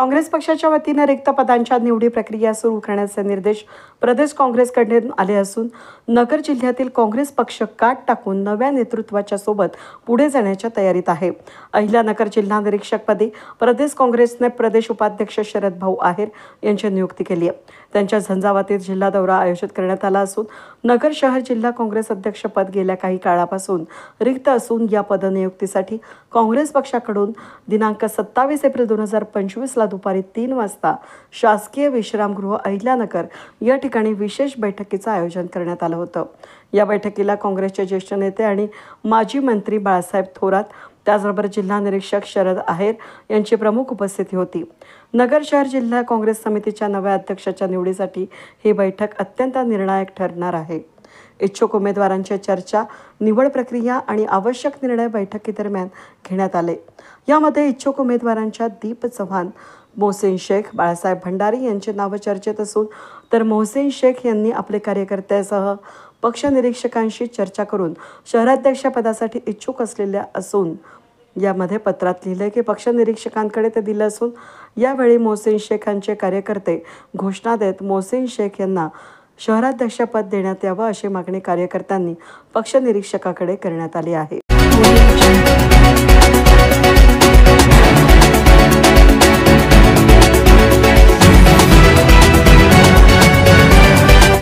काँग्रेस पक्षाच्या वतीने रिक्त पदांच्या निवडी प्रक्रिया सुरू करण्याचे निर्देश प्रदेश काँग्रेसकडे आले असून नगर जिल्ह्यातील काँग्रेस पक्ष काट टाकून नव्या नेतृत्वाच्या सोबत पुढे जाण्याच्या तयारीत आहे। अहिल्यानगर जिल्हा निरीक्षकपदी प्रदेश काँग्रेसने प्रदेश उपाध्यक्ष शरद भाऊ आहेर यांची नियुक्ती केली आहे। त्यांच्या झंझावातीत जिल्हा दौरा आयोजित करण्यात आला असून नगर शहर जिल्हा काँग्रेस अध्यक्षपद गेल्या काही काळापासून रिक्त असून या पदनियुक्तीसाठी काँग्रेस पक्षाकडून दिनांक 27 एप्रिल 2025 ला दुपारी 3 वाजता शासकीय विश्रामगृह अहिल्यानगर या ठिकाणी विशेष बैठकीचं आयोजन करण्यात आलं होतं। या बैठकीला काँग्रेसचे ज्येष्ठ नेते आणि माजी मंत्री बाळासाहेब थोरात त्याचबरोबर जिल्हा निरीक्षक शरद आहेर यांची प्रमुख उपस्थिती होती। नगर शहर जिल्हा काँग्रेस समितीच्या नव्या अध्यक्षाच्या निवडीसाठी ही बैठक अत्यंत निर्णायक ठरणार आहे। इच्छुक उमेदवारांची चर्चा, निवड प्रक्रिया आणि आवश्यक निर्णय बैठकीदरम्यान घेण्यात आले। यामध्ये इच्छुक उमेदवारांच्या दीप चव्हाण, मोहसिन शेख, बाळासाहेब भंडारी यांची नावे चर्चेत असून तर मोहसिन शेख यांनी आपले कार्यकर्त्यांसह पक्ष निरीक्षकांशी चर्चा करून शहराध्यक्षपदासाठी इच्छुक असलेल्या असून यामध्ये पत्रात लिहिले की पक्ष निरीक्षकांकडे ते दिलं असून यावेळी मोहसिन शेखांचे कार्यकर्ते घोषणा देत मोहसिन शेख यांना शहराध्यक्षपद देण्यात यावं अशी मागणी कार्यकर्त्यांनी पक्ष निरीक्षकाकडे करण्यात आली आहे।